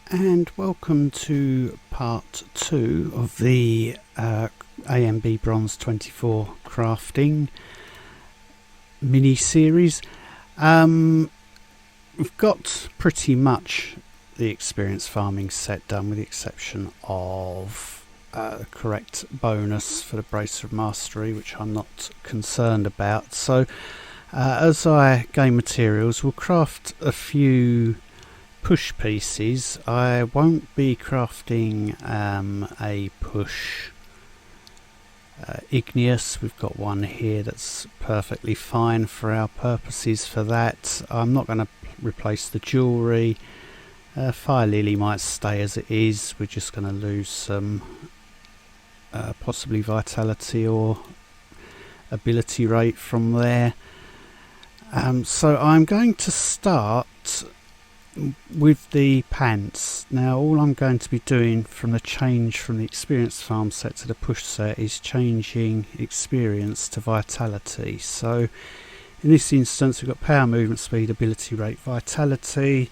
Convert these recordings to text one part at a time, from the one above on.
And welcome to part 2 of the ANB Bronze 24 crafting mini-series. We've got pretty much the experience farming set done, with the exception of the correct bonus for the Bracer of Mastery, which I'm not concerned about. So as I gain materials, we'll craft a few push pieces. I won't be crafting a push igneous. We've got one here that's perfectly fine for our purposes for that. I'm not going to replace the jewellery. Fire lily might stay as it is. We're just going to lose some possibly vitality or ability rate from there. So I'm going to start with the pants. Now all I'm going to be doing from the change from the experience farm set to the push set is changing experience to vitality. So in this instance we've got power, movement speed, ability rate, vitality.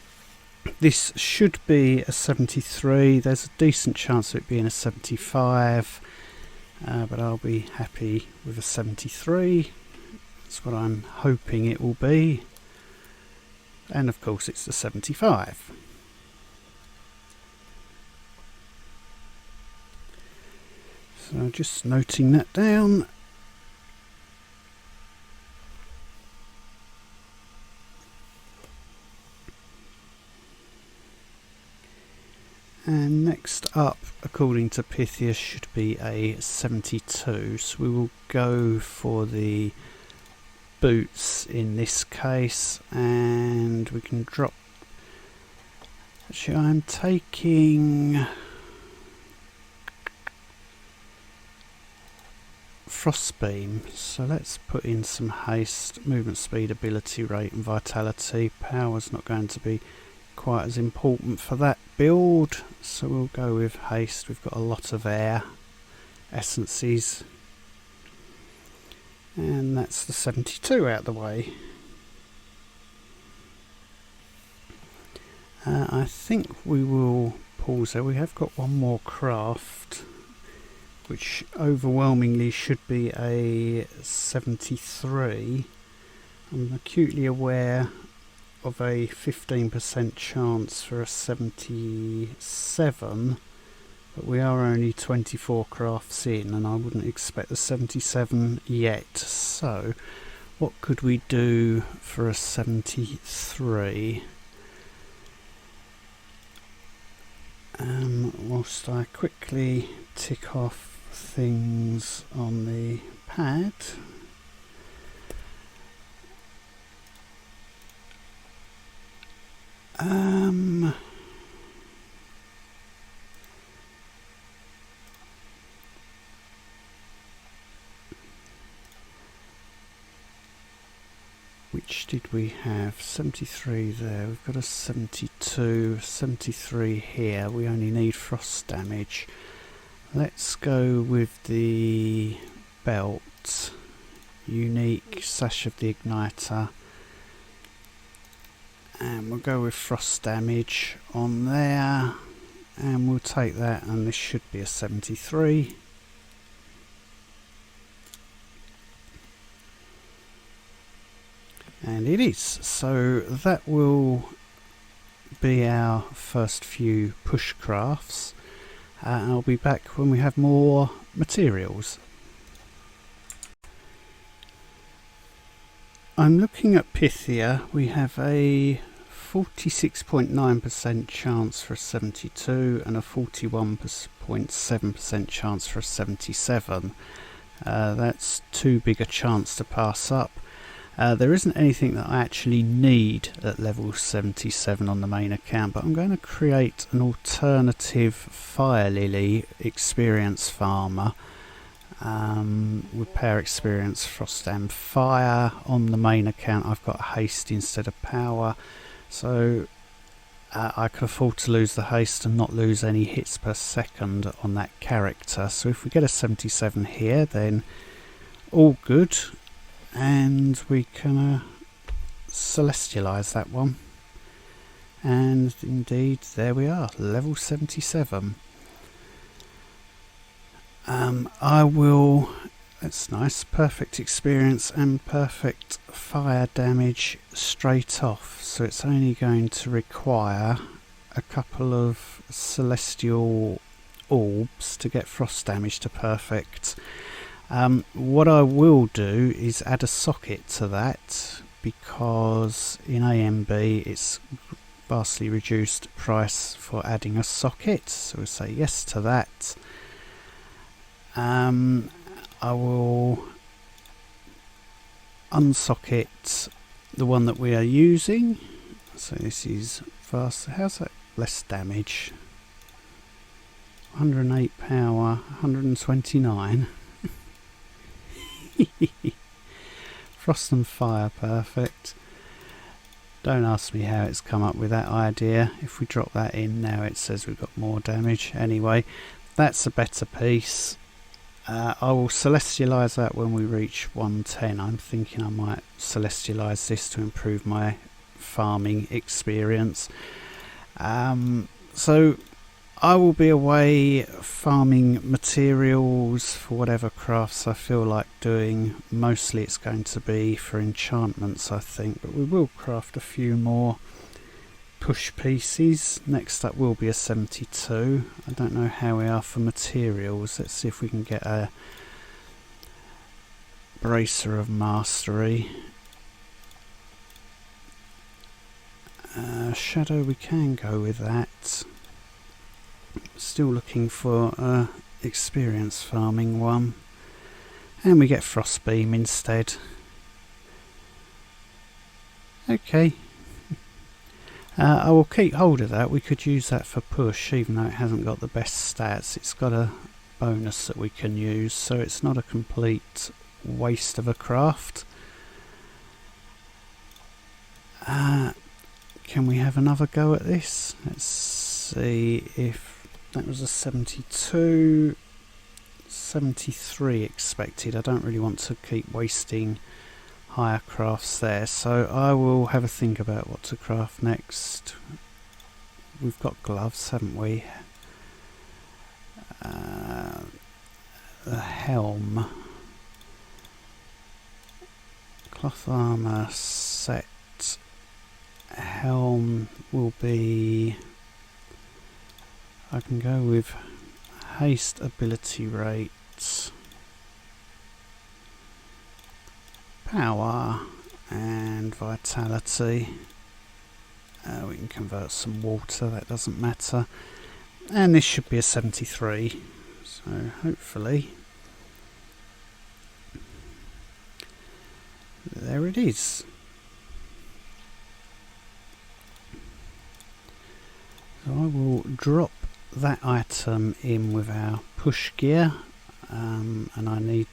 This should be a 73. There's a decent chance of it being a 75, but I'll be happy with a 73. That's what I'm hoping it will be. And of course it's the 75. So just noting that down. And next up, according to Pythia, should be a 72. So we will go for the boots in this case, and we can drop. Actually, I'm taking frostbeam, so let's put in some haste, movement speed, ability rate and vitality. Power's not going to be quite as important for that build, so we'll go with haste. We've got a lot of air essences. And that's the 72 out of the way. I think we will pause there. We have got one more craft, which overwhelmingly should be a 73. I'm acutely aware of a 15% chance for a 77. But we are only 24 crafts in, and I wouldn't expect a 77 yet. So what could we do for a 73? Whilst I quickly tick off things on the pad. Which did we have? 73 there. We've got a 72, 73 here. We only need frost damage. Let's go with the belt. Unique sash of the igniter. And we'll go with frost damage on there. And we'll take that, and this should be a 73. And it is. So that will be our first few push crafts. I'll be back when we have more materials. I'm looking at Pythia. We have a 46.9% chance for a 72 and a 41.7% chance for a 77. That's too big a chance to pass up. There isn't anything that I actually need at level 77 on the main account, but I'm going to create an alternative Fire Lily experience farmer with power, experience, frost and fire. On the main account I've got haste instead of power, so I can afford to lose the haste and not lose any hits per second on that character. So if we get a 77 here, then all good. And we can celestialize that one. And indeed, there we are, level 77. I will, that's nice, perfect experience and perfect fire damage straight off. So it's only going to require a couple of celestial orbs to get frost damage to perfect. What I will do is add a socket to that, because in ANB it's vastly reduced price for adding a socket, so we'll say yes to that. I will unsocket the one that we are using, so this is fast. How's that less damage? 108 power, 129. Frost and fire, perfect. Don't ask me how it's come up with that idea. If we drop that in now, it says we've got more damage. Anyway, that's a better piece. I will celestialise that when we reach 110. I'm thinking I might celestialise this to improve my farming experience. So I will be away farming materials for whatever crafts I feel like doing. Mostly it's going to be for enchantments, I think, but we will craft a few more push pieces. Next up will be a 72. I don't know how we are for materials. Let's see if we can get a bracer of mastery. Shadow, we can go with that. Still looking for a experience farming one, and we get Frostbeam instead. Okay. I will keep hold of that. We could use that for push, even though it hasn't got the best stats. It's got a bonus that we can use, so it's not a complete waste of a craft. Can we have another go at this? Let's see if that was a 72. 73 expected. I don't really want to keep wasting higher crafts there, so I will have a think about what to craft next. We've got gloves, haven't we? The helm. Cloth armour set. Helm will be... I can go with haste ability rate, power and vitality. We can convert some water, that doesn't matter. And this should be a 73, so hopefully there it is. So I will drop that item in with our push gear, and I need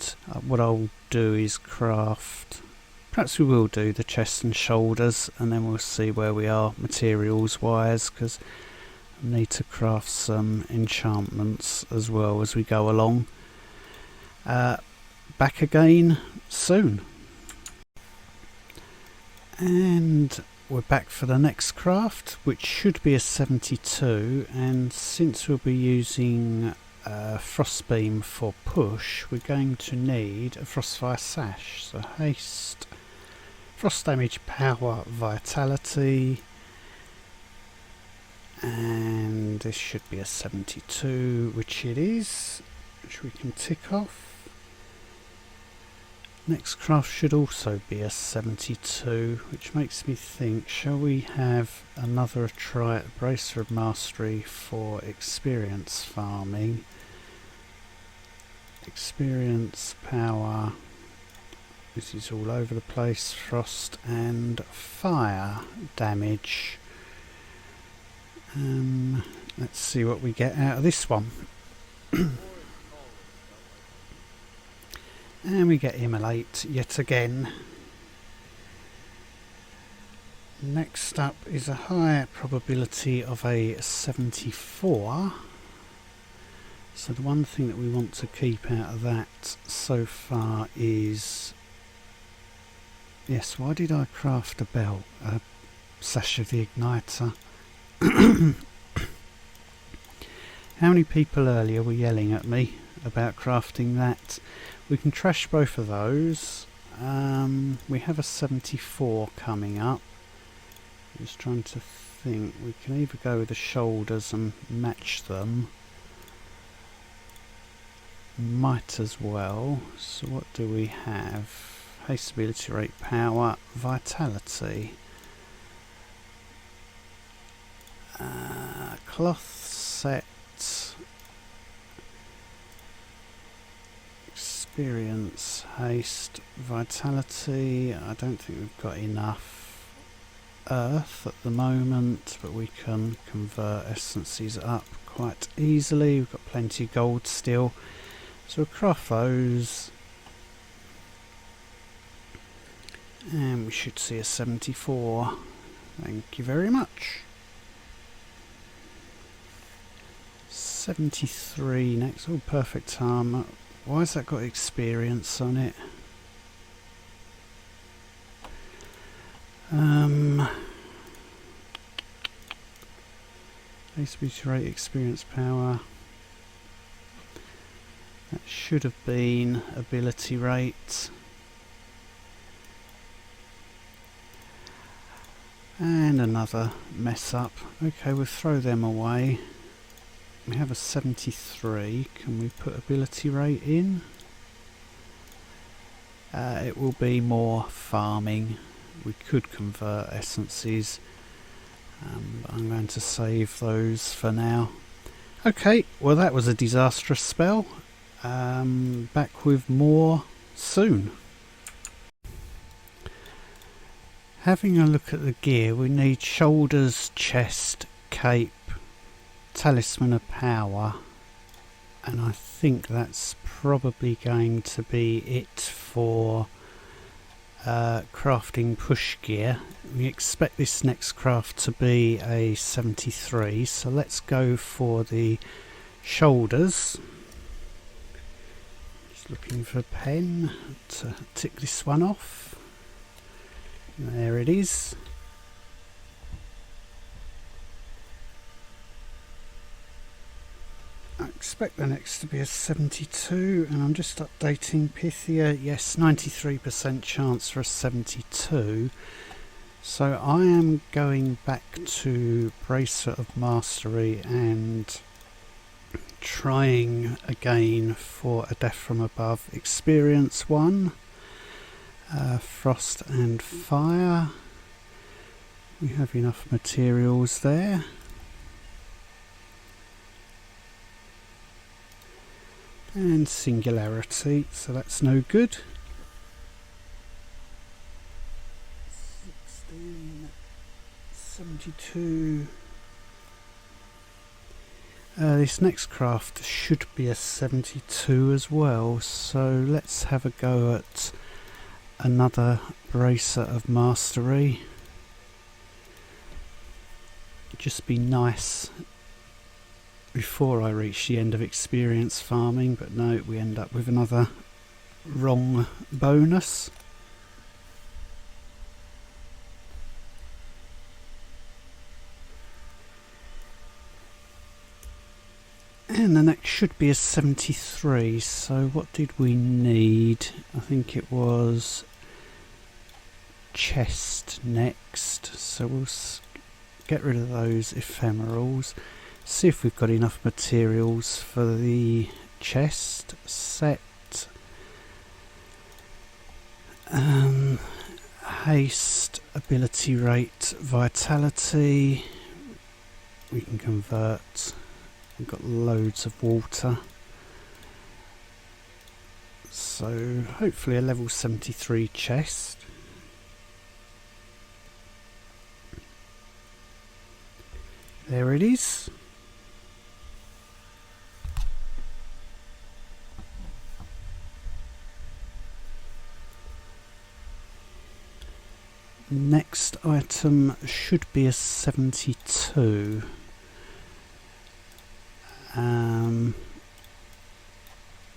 what I'll do is craft, perhaps we will do the chest and shoulders, and then we'll see where we are materials wise, because I need to craft some enchantments as well as we go along. Back again soon. And we're back for the next craft, which should be a 72, and since we'll be using Frostbeam for push, we're going to need a Frostfire Sash. So haste, frost damage, power, vitality, and this should be a 72, which it is, which we can tick off. Next craft should also be a 72, which makes me think, shall we have another try at Bracer of Mastery for experience farming? Experience, power, this is all over the place, frost and fire damage. Let's see what we get out of this one. And we get Immolate yet again. Next up is a high probability of a 74. So the one thing that we want to keep out of that so far is... Yes, why did I craft a belt? A Sash of the Igniter. How many people earlier were yelling at me about crafting that? We can trash both of those. We have a 74 coming up. Just trying to think. We can either go with the shoulders and match them. Might as well. So what do we have? Haste, ability, rate, power, vitality. Cloth set. Experience, haste, vitality. I don't think we've got enough earth at the moment, but we can convert essences up quite easily. We've got plenty of gold still, so we'll craft those, and we should see a 74. Thank you very much. 73 next. Oh, perfect armor. Why has that got experience on it? Speech rate, experience, power. That should have been ability rate. And another mess up. Okay, we'll throw them away. We have a 73. Can we put ability rate in? It will be more farming. We could convert essences, but I'm going to save those for now. Okay, well that was a disastrous spell. Back with more soon. Having a look at the gear, we need shoulders, chest, cape, talisman of power, and I think that's probably going to be it for crafting push gear. We expect this next craft to be a 73, so let's go for the shoulders. Just looking for a pen to tick this one off. There it is. I expect the next to be a 72, and I'm just updating Pythia. Yes, 93% chance for a 72. So I am going back to Bracelet of Mastery and trying again for a Death from Above. Experience 1, Frost and Fire. We have enough materials there. And Singularity, so that's no good. 16, 72. This next craft should be a 72 as well, so let's have a go at another Bracer of Mastery. Just be nice before I reach the end of experience farming, but no, we end up with another wrong bonus. And the next should be a 73, so what did we need? I think it was chest next, so we'll get rid of those ephemerals. See if we've got enough materials for the chest set. Haste, ability rate, vitality. We can convert. We've got loads of water. So hopefully a level 73 chest. There it is. Next item should be a 72.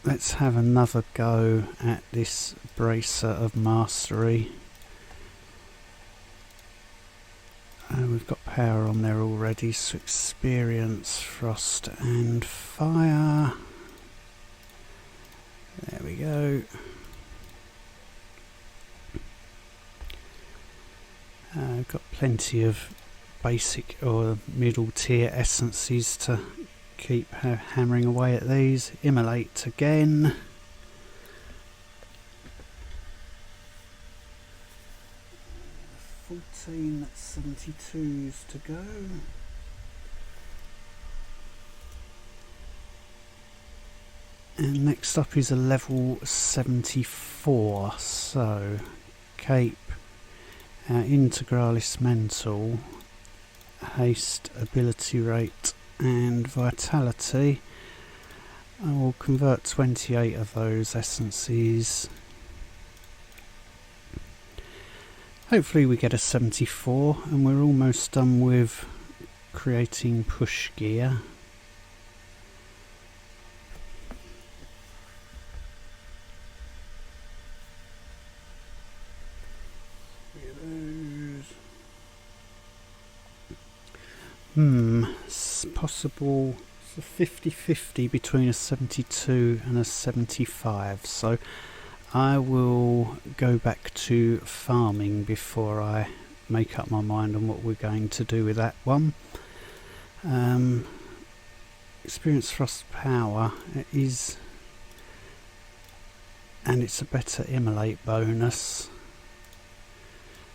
Let's have another go at this Bracer of Mastery. We've got power on there already, so experience, frost and fire. There we go. Got plenty of basic or middle tier essences to keep hammering away at these. Immolate again. 14 72s to go. And next up is a level 74. So cape our Integralis Mantle, haste, ability rate and vitality. I will convert 28 of those essences. Hopefully we get a 74, and we're almost done with creating push gear. It's possible. It's a 50-50 between a 72 and a 75, so I will go back to farming before I make up my mind on what we're going to do with that one. Experience frost power is, and it's a better immolate bonus,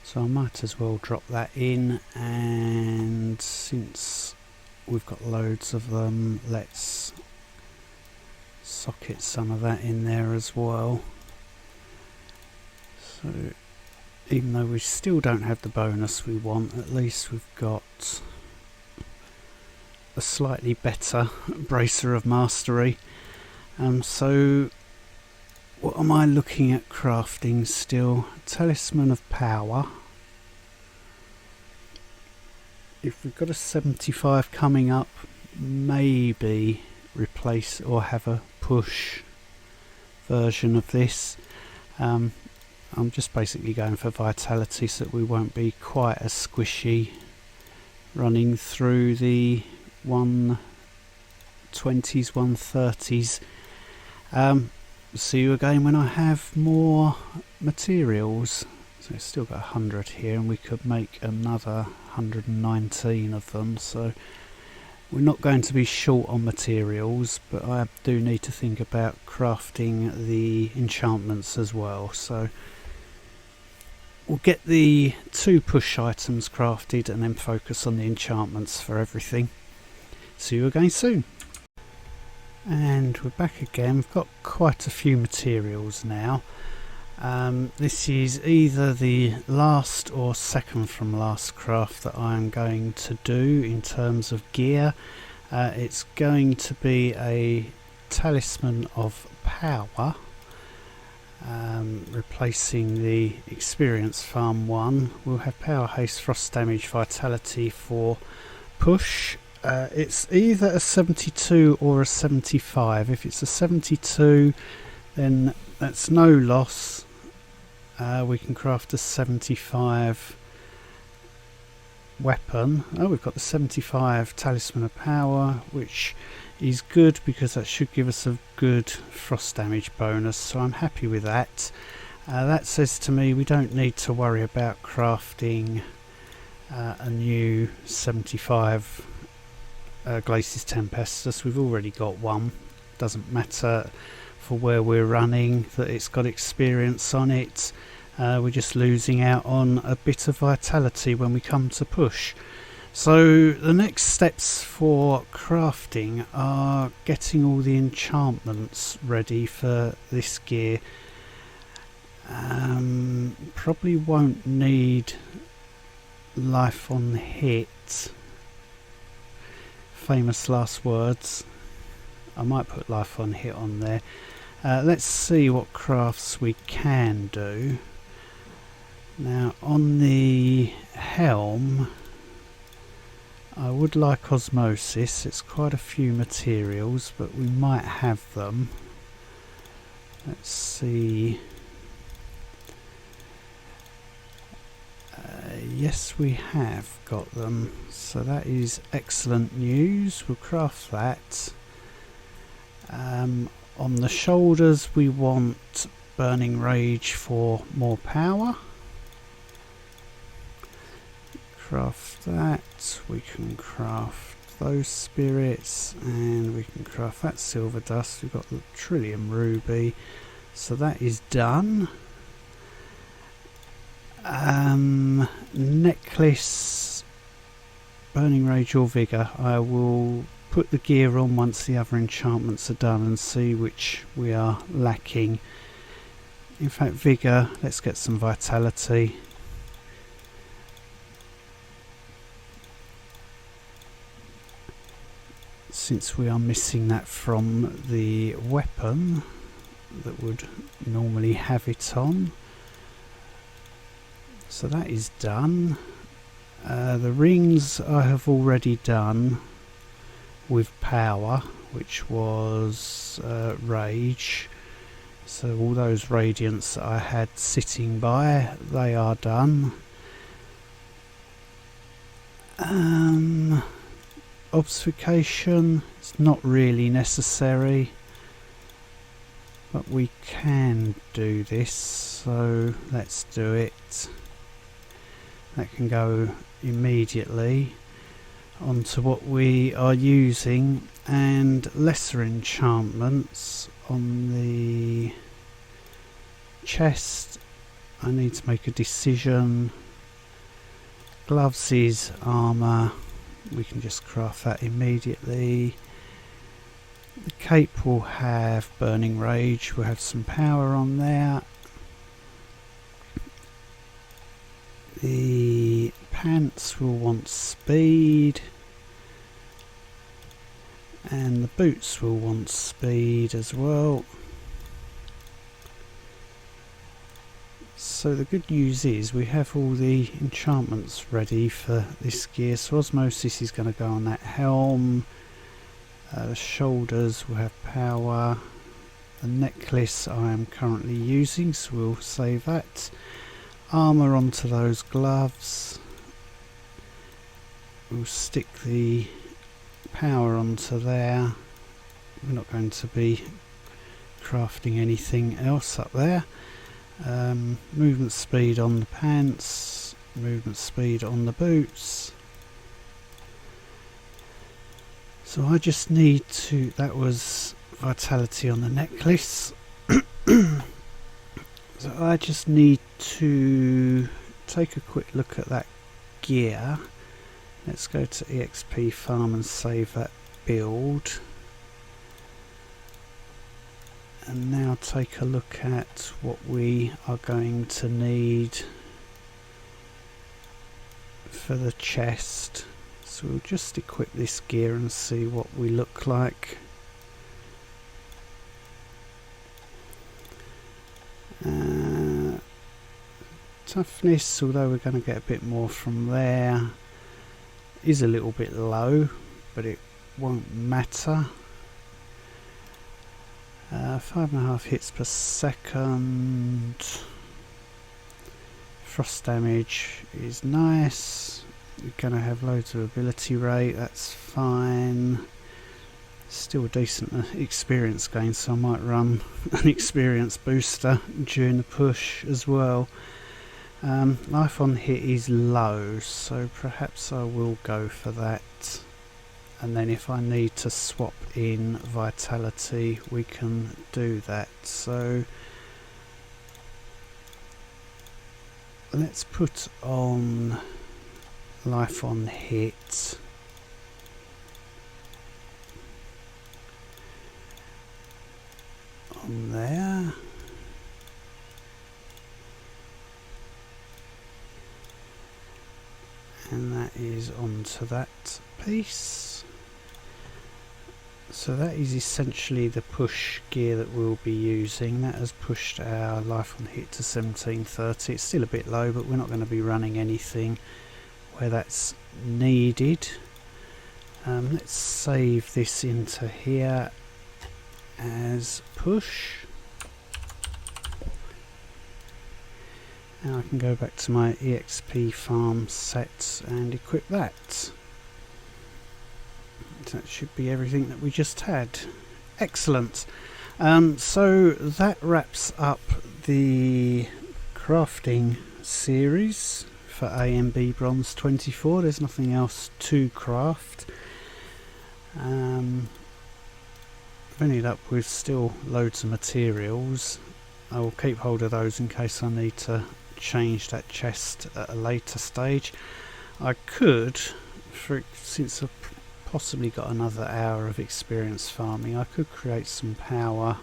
so I might as well drop that in. And since we've got loads of them, let's socket some of that in there as well. So even though we still don't have the bonus we want, at least we've got a slightly better bracer of mastery. So what am I looking at crafting still? Talisman of power. If we've got a 75 coming up, maybe replace or have a push version of this. I'm just basically going for vitality so that we won't be quite as squishy running through the 120s, 130s. See you again when I have more materials. So we've still got 100 here, and we could make another 119 of them, so we're not going to be short on materials, but I do need to think about crafting the enchantments as well. So we'll get the 2 push items crafted and then focus on the enchantments for everything. See you again soon. And we're back again. We've got quite a few materials now. This is either the last or second from last craft that I'm going to do in terms of gear. It's going to be a talisman of power, replacing the experience farm one. We'll have power, haste, frost damage, vitality for push. It's either a 72 or a 75. If it's a 72, then that's no loss. We can craft a 75 weapon. Oh, we've got the 75 talisman of power, which is good because that should give us a good frost damage bonus, so I'm happy with that. That says to me we don't need to worry about crafting a new 75 Glacis Tempestus. We've already got one. Doesn't matter for where we're running that it's got experience on it. We're just losing out on a bit of vitality when we come to push. So the next steps for crafting are getting all the enchantments ready for this gear. Probably won't need life on hit. Famous last words. I might put life on hit on there. Let's see what crafts we can do. Now on the helm, I would like osmosis. It's quite a few materials, but we might have them. Let's see. yes, we have got them, so that is excellent news. We'll craft that. On the shoulders we want Burning Rage for more power. Craft that. We can craft those spirits, and we can craft that silver dust. We've got the Trillium Ruby, so that is done. Necklace, Burning Rage or Vigour. I will put the gear on once the other enchantments are done and see which we are lacking. In fact, Vigour, let's get some Vitality. Since we are missing that from the weapon that would normally have it on. So that is done. The rings I have already done with power, which was rage. So all those radiants that I had sitting by, they are done. Obfuscation, it's not really necessary, but we can do this, so let's do it. That can go immediately onto what we are using, and lesser enchantments on the chest. I need to make a decision. Gloves is armour, we can just craft that immediately. The cape will have Burning Rage, we'll have some power on there. The pants will want speed, and the boots will want speed as well. So the good news is we have all the enchantments ready for this gear. So Osmosis is going to go on that helm. The shoulders will have power. The necklace I am currently using, so we'll save that. Armour onto those gloves. We'll stick the power onto there. We're not going to be crafting anything else up there. Movement speed on the pants, movement speed on the boots. So I just need to, that was Vitality on the necklace. So I just need to take a quick look at that gear. Let's go to EXP farm and save that build. And now take a look at what we are going to need for the chest. So we'll just equip this gear and see what we look like. Toughness, although we're going to get a bit more from there, is a little bit low, but it won't matter. 5.5 hits per second. Frost damage is nice. We're going to have loads of ability rate, that's fine. Still a decent experience gain, so I might run an experience booster during the push as well. Life on hit is low, so perhaps I will go for that. And then if I need to swap in Vitality, we can do that. So let's put on Life on hit. On there. And that is onto that piece. So that is essentially the push gear that we'll be using. That has pushed our life on hit to 1730. It's still a bit low, but we're not going to be running anything where that's needed. Let's save this into here as push. Now I can go back to my EXP farm set and equip that. That should be everything that we just had. Excellent. So that wraps up the crafting series for ANB Bronze 24. There's nothing else to craft. I've ended up with still loads of materials. I will keep hold of those in case I need to change that chest at a later stage. I could, since I've possibly got another hour of experience farming, I could create some power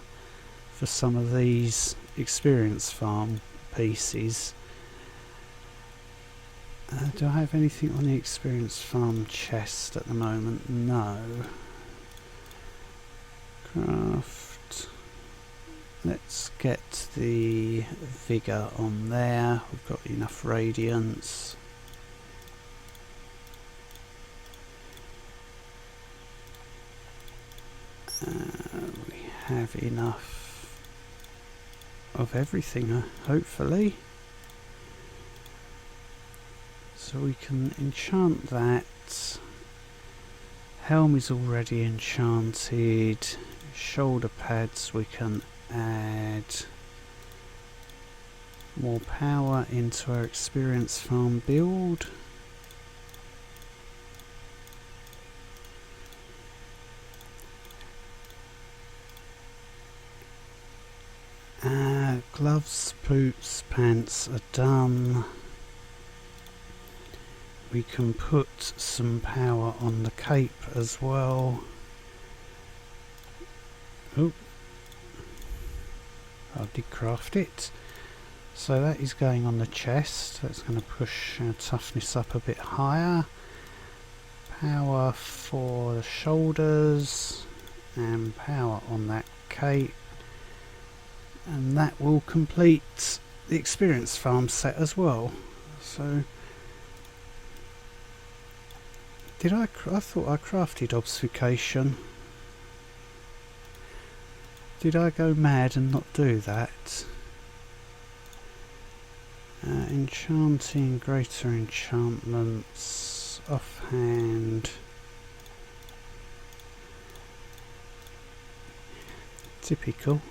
for some of these experience farm pieces. Do I have anything on the experience farm chest at the moment? No. Craft. Let's get the vigour on there. We've got enough radiance. We have enough of everything, hopefully. So we can enchant that. Helm is already enchanted. Shoulder pads, we can add more power into our experience farm build. Gloves, boots, pants are done. We can put some power on the cape as well. Oh, I did craft it. So that is going on the chest. That's going to push our toughness up a bit higher. Power for the shoulders and power on that cape. And that will complete the experience farm set as well. So I thought I crafted obfuscation. Did I go mad and not do that? Enchanting, greater enchantments, offhand. Typical.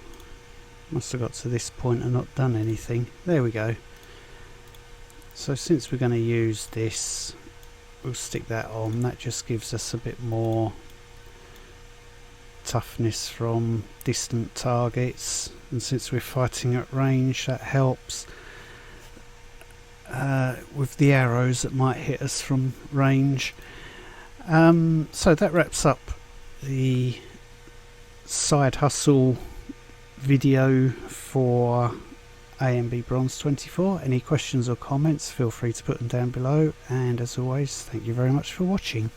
Must have got to this point and not done anything. There we go. So since we're going to use this, we'll stick that on. That just gives us a bit more toughness from distant targets, and since we're fighting at range, that helps with the arrows that might hit us from range. So that wraps up the side hustle video for ANB Bronze 24. Any questions or comments, feel free to put them down below, and as always, thank you very much for watching.